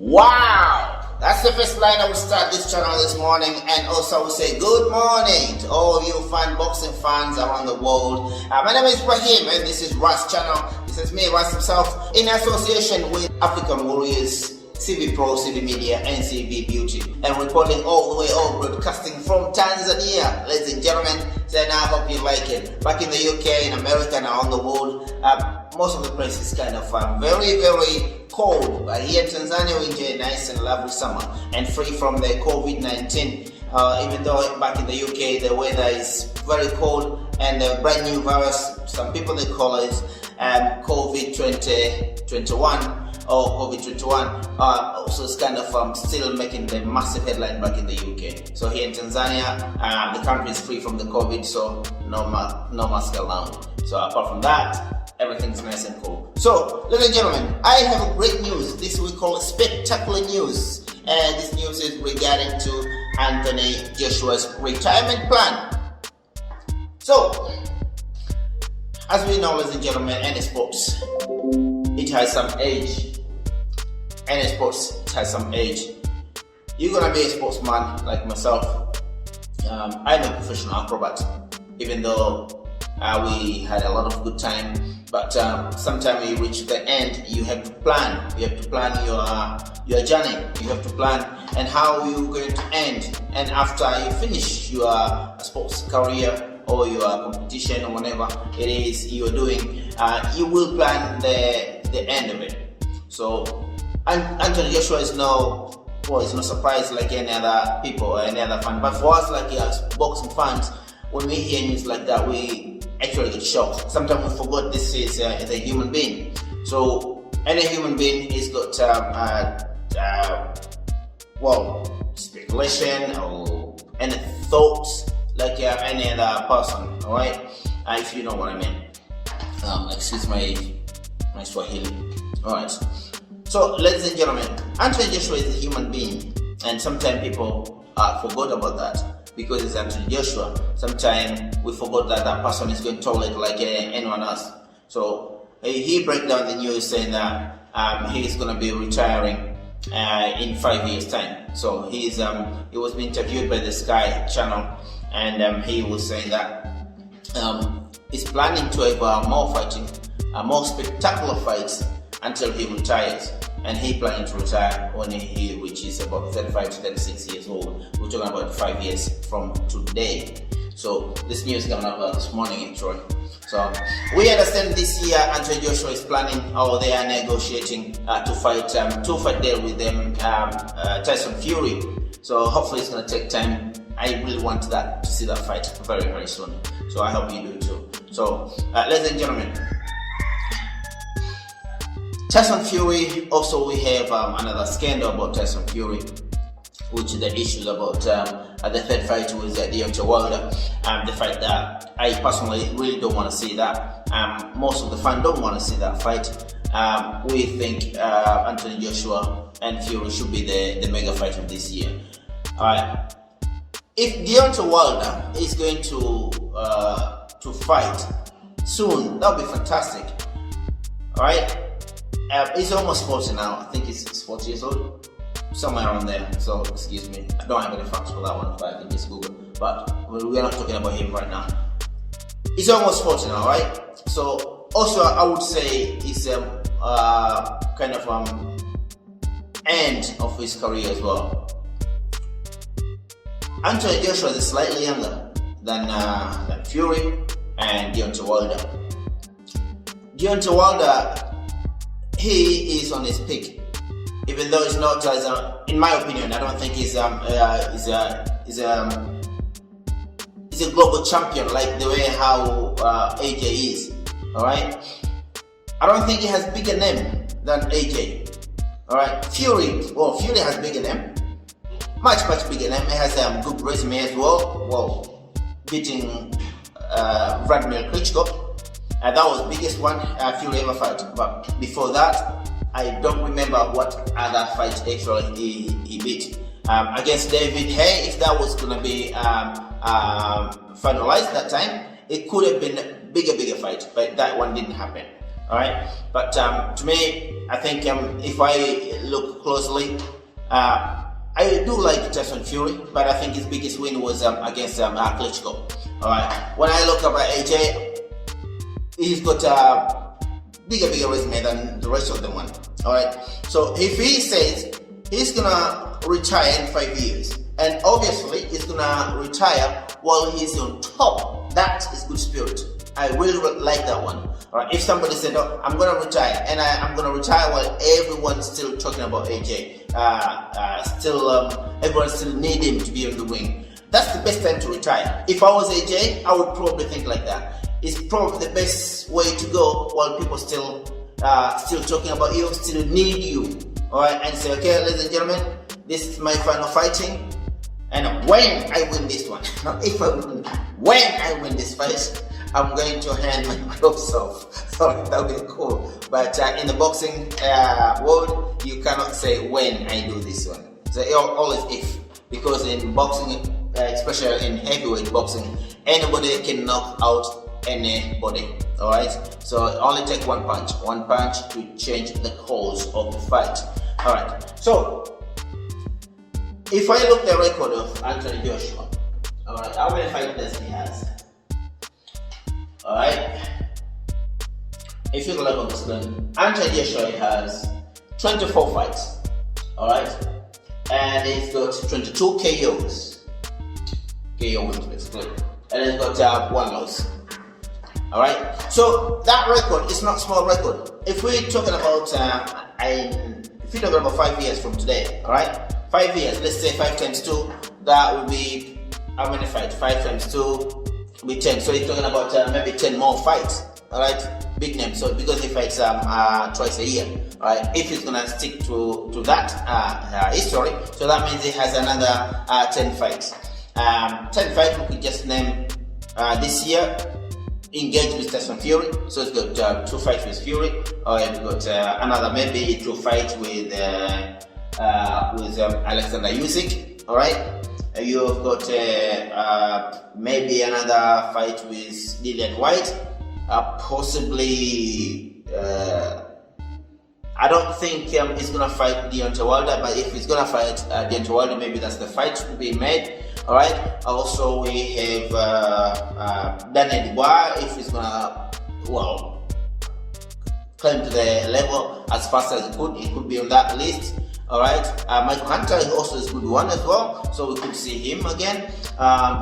Wow! That's the first line I will start this channel this morning, and also I will say good morning to all you boxing fans around the world. My name is Ibrahim and this is Ras channel. This is me, Ras himself, in association with African Warriors, CV Pro, CV Media, and CV Beauty, and reporting all the way broadcasting from Tanzania. Ladies and gentlemen, then I hope you like it. Back in the UK, in America, and around the world, most of the place is kind of very, very cold. But here in Tanzania, we enjoy a nice and lovely summer and free from the COVID-19. Even though back in the UK, the weather is very cold and a brand new virus, some people they call it COVID-2021 or COVID-21, also it's kind of still making the massive headline back in the UK. So here in Tanzania, the country is free from the COVID, so no mask allowed. So apart from that, everything's nice and cool. So, ladies and gentlemen, I have a great news. This we call spectacular news. And this news is regarding to Anthony Joshua's retirement plan. So, as we know, ladies and gentlemen, any sports, it has some age. Any sports, it has some age. You're gonna be a sportsman like myself. I'm a professional acrobat, even though we had a lot of good time. But sometimes you reach the end, you have to plan. You have to plan your journey. You have to plan and how you're going to end. And after you finish your sports career or your competition or whatever it is you're doing, you will plan the end of it. So Anthony Joshua is no surprise like any other people or any other fan. But for us, like us boxing fans, when we hear news like that, we actually get shocked. Sometimes we forgot this is a human being. So any human being is got speculation or any thoughts like any other person. All right, if you know what I mean. Excuse my Swahili. All right. So, ladies and gentlemen, Anthony Joshua is a human being, and sometimes people forgot about that because it's Anthony Joshua. Sometimes we forgot that that person is going to tolerate like anyone else. So he break down the news saying that he is going to be retiring in 5 years' time. So he was being interviewed by the Sky channel, and he was saying that he's planning to have more fighting, more spectacular fights until he retires. And he planning to retire when he reaches about 35 to 36 years old. We're talking about 5 years from today. So this news coming up this morning actually. So we understand this year Anthony Joshua is planning, or they are negotiating to fight deal with them Tysofury. So hopefully it's gonna take time. I really want to see that fight very, very soon. So I hope you do too. So ladies and gentlemen, Tysofury, also we have another scandal about Tysofury, which is the issues about the third fight with Deontay Wilder, the fight that I personally really don't want to see that. Most of the fans don't want to see that fight. We think Anthony Joshua and Fury should be the mega fight of this year. Alright, if Deontay Wilder is going to fight soon, that would be fantastic. Alright. He's almost 40 now. I think he's 40 years old, somewhere around there. So excuse me, I don't have any facts for that one, but I can just Google. But we're not talking about him right now. He's almost 40 now, right? So also I would say he's kind of end of his career as well. Anthony Joshua is slightly younger than Fury and Deontay Wilder. Deontay Wilder, he is on his peak, even though it's not as in my opinion, I don't think he's a global champion like the way how AJ is. All right, I don't think he has bigger name than AJ. All right, Fury has bigger name, much bigger name. He has good resume as well. Well, beating Vladimir Klitschko. That was the biggest one Fury ever fight. But before that, I don't remember what other fight actually he beat. Against David Hay, if that was gonna be finalized that time, it could have been a bigger fight, but that one didn't happen. Alright? But to me, I think if I look closely, I do like Tysofury, but I think his biggest win was against Klitschko. Alright, when I look at AJ, he's got a bigger resume than the rest of them one. Alright, so if he says he's gonna retire in 5 years, and obviously he's gonna retire while he's on top, that is good spirit. I really like that one. Alright, if somebody said, oh, I'm gonna retire, and I'm gonna retire while everyone's still talking about AJ, everyone still need him to be on the ring, that's the best time to retire. If I was AJ, I would probably think like that. It's probably the best way to go while people still talking about you, still need you. Alright, and say, okay, ladies and gentlemen, this is my final fighting, and when I win this one, not if I win, when I win this fight, I'm going to hand my gloves off. So that would be cool. But in the boxing world, you cannot say when I do this one. So always if, because in boxing, especially in heavyweight boxing, anybody can knock out anybody. All right. So only take one punch to change the course of the fight. All right. So if I look at the record of Anthony Joshua, all right, how many fights does he has? Alright, if you look on the screen, Anthony Joshua has 24 fights, alright, and he's got 22 KOs, KO wins basically, and he's got 1 loss, alright. So that record is not small record. If we're talking about, if you're talking about 5 years from today, alright, 5 years, let's say 5 times 2, that would be, how many fights? 5 times 2, with 10, so he's talking about maybe 10 more fights. Alright, big name. So because he fights twice a year, right? If he's gonna stick to that history, so that means he has another 10 fights. 10 fights we could just name this year. Engaged with Tysofury, so he's got 2 fights with Fury, or he's got another maybe 2 fights with Alexander Usyk. Alright. You've got maybe another fight with Dillian White, possibly. I don't think he's gonna fight Deontay Wilder, but if he's gonna fight Deontay Wilder, maybe that's the fight to be made. All right. Also, we have Daniel Dubois, if he's gonna climb to the level as fast as he could be on that list. Alright, Michael Hunter also is a good one as well, so we could see him again.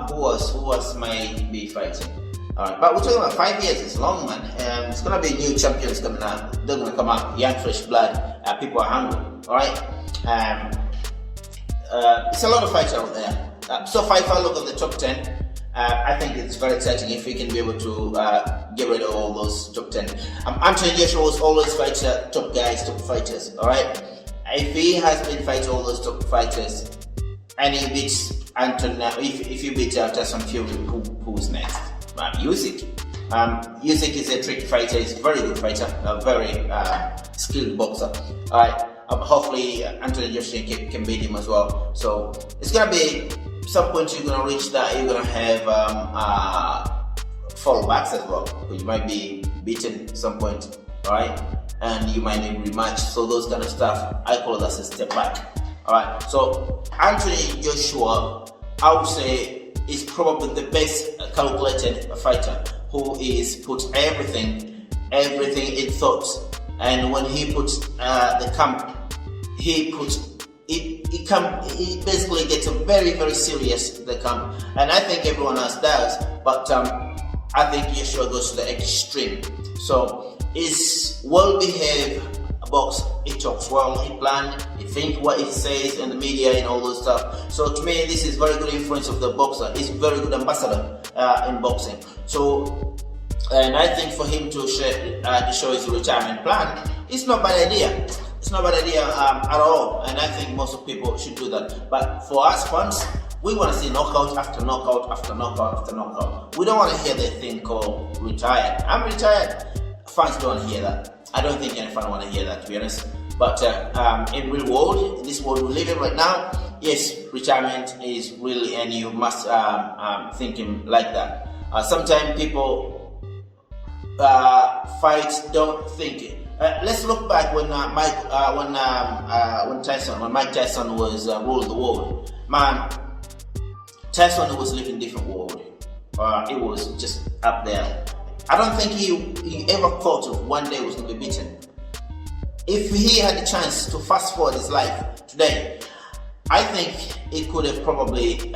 Who else might be fighting? Alright, but we're talking about 5 years, it's long, man. It's gonna be new champions coming up. They're gonna come up, young, fresh blood. People are hungry. Alright, it's a lot of fights out there. So if I look at the top 10, I think it's very exciting if we can be able to get rid of all those top 10. Anthony Joshua was always fight top guys, top fighters. Alright. If he has been fighting all those top fighters and he beats Anthony, if you beat Tysofury, who's next? Usyk. Usyk is a tricky fighter, he's a very good fighter, a very skilled boxer. Alright, hopefully Anthony Joshua can beat him as well. So it's gonna be some point you're gonna reach that you're gonna have fallbacks as well. You might be beaten at some point, alright? And you might need rematch, so those kind of stuff, I call that a step back. Alright, so Anthony Joshua, I would say, is probably the best calculated fighter who is put everything in thoughts. And when he puts the camp, he basically gets a very, very serious the camp. And I think everyone else does, but I think Joshua goes to the extreme. So is well-behaved box. He talks well, he plans, he thinks what he says in the media and all those stuff. So to me, this is very good influence of the boxer. He's a very good ambassador in boxing. So, and I think for him to show his retirement plan, it's not a bad idea. It's not a bad idea at all. And I think most of people should do that. But for us fans, we want to see knockout after knockout after knockout after knockout. We don't want to hear the thing called retired. I'm retired. Fans don't want to hear that. I don't think any fan want to hear that, to be honest. But in real world, in this world we live in right now, yes, retirement is really, and you must think him like that. Sometimes people fight, don't think Let's look back when Mike Tyson was ruled the world. Man, Tyson was living different world. It was just up there. I don't think he ever thought of one day was going to be beaten. If he had the chance to fast forward his life today, I think it could have probably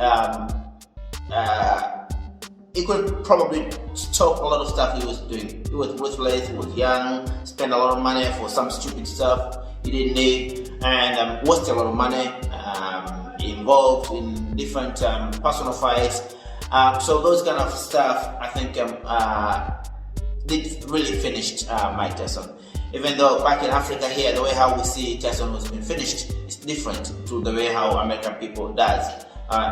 stop a lot of stuff he was doing. He was ruthless, he was young, spent a lot of money for some stupid stuff he didn't need, and wasted a lot of money, involved in different personal fights. So those kind of stuff, I think, did really finished Mike Tyson. Even though back in Africa here, the way how we see Tyson was being finished is different to the way how American people does.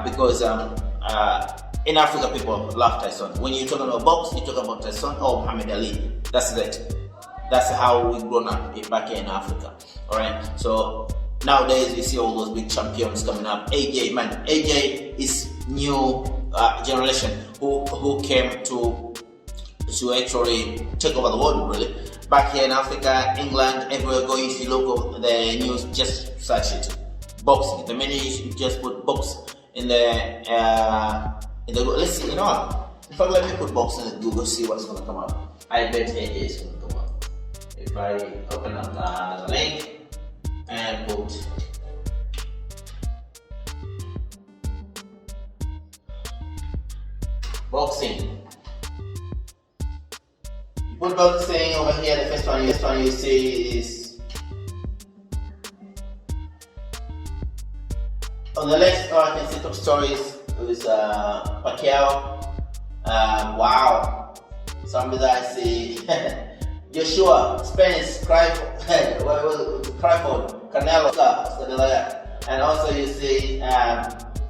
Because in Africa, people love Tyson. When you're talking about box, you're talking about Tyson or Muhammad Ali. That's it. That's how we've grown up back here in Africa. Alright, so nowadays we see all those big champions coming up. AJ, man, AJ is new generation who came to actually take over the world, really. Back here in Africa, England, everywhere you go, if you look at the news, just search it. Boxing. The minute you just put box in the let's see, you know what? In fact, let me put boxing in Google, see what's gonna come up. I bet AJ is gonna come up. If I open up the link and put boxing. Put boxing over here. The first one you see is on the left. I can see top stories with Pacquiao. Wow, somebody that I see Joshua, Spence, Crawford, Canelo, and also you see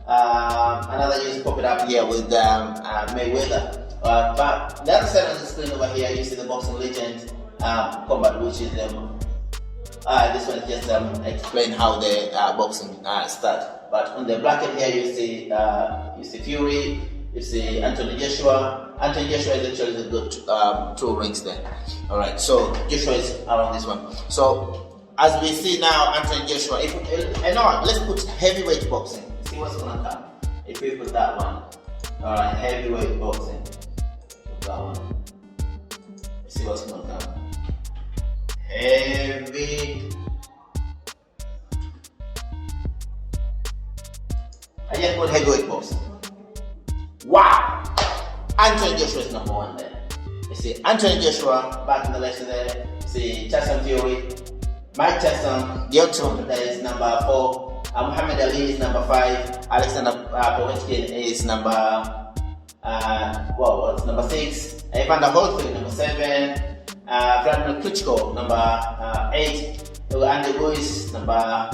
another news popping up here with Mayweather. But the other side of the screen over here, you see the boxing legend combat, which is this one just explain how the boxing start. But on the bracket here, you see Fury, you see Anthony Joshua. Anthony Joshua is actually got 2 rings there. All right, so Joshua is around this one. So as we see now, Anthony Joshua. Let's put heavyweight boxing. See what's gonna come if we put that one. All right, heavyweight boxing. That one. See what's gonna come. Heavy. I just put heavyweight boxing. Wow! Anthony Joshua is number 1 there. You see Anthony Joshua back in the left there. See Tysofury, Mike Tyson, Deontay there is number 4. Muhammad Ali is number 5. Alexander Povetkin is number number 6. Evander Holyfield number 7. Vladimir Klitschko number 8. Andy Ruiz number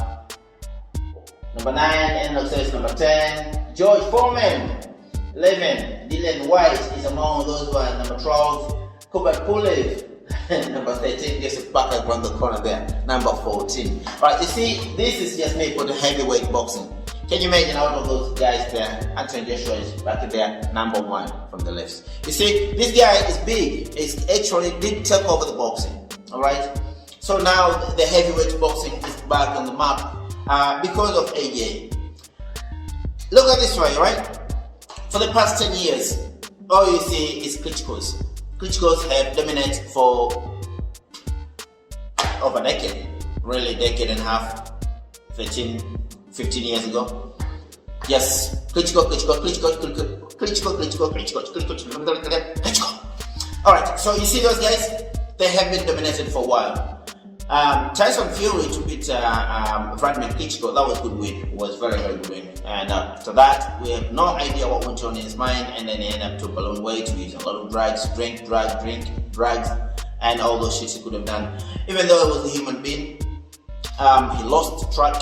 9. Enoch Says number 10. George Foreman 11. Dylan White is among those ones. Number 12. Kubrat Pulev number 13. Just back around the corner there. Number 14. Right, you see, this is just made for the heavyweight boxing. Can you imagine out of those guys there? Anthony Joshua is back there, number 1 from the left. You see, this guy is big. He actually did take over the boxing. Alright? So now the heavyweight boxing is back on the map because of AJ. Look at this way, right? For the past 10 years, all you see is Klitschko's. Klitschko's have dominated for over a decade. Really, decade and a half. 15 years ago. Yes, Klitschko. Alright, so you see those guys? They have been dominated for a while. Tyson Fury to beat Vladimir Klitschko, that was a good win. It was very, very good win. And after that, we have no idea what went on in his mind, and then he ended up to balloon weight, using a lot of drugs, drugs, and all those shits he could have done. Even though he was a human being, he lost track,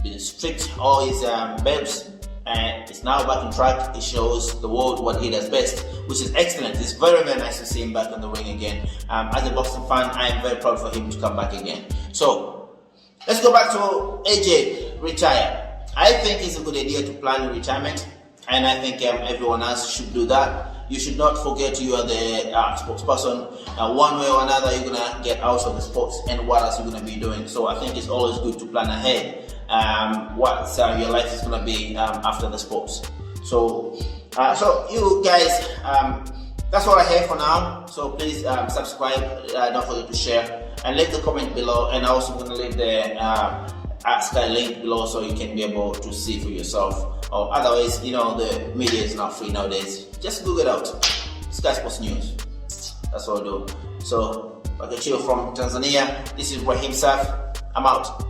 been stripped all his babes, and it's now back on track. He shows the world what he does best, which is excellent. It's very, very nice to see him back on the ring again. As a boxing fan, I am very proud for him to come back again. So let's go back to AJ retire. I think it's a good idea to plan retirement, and I think everyone else should do that. you should not forget you are the sports person. One way or another, you're gonna get out of the sports, and what else you're gonna be doing. So I think it's always good to plan ahead what your life is gonna be after the sports. So you guys, that's all I have for now. So please subscribe, don't forget to share, and leave the comment below. And I'm also gonna leave the Sky link below so you can be able to see for yourself. Or otherwise, the media is not free nowadays. Just Google it out. Sky Sports News. That's what I do. So, I can chill from Tanzania. This is Rahim Saf. I'm out.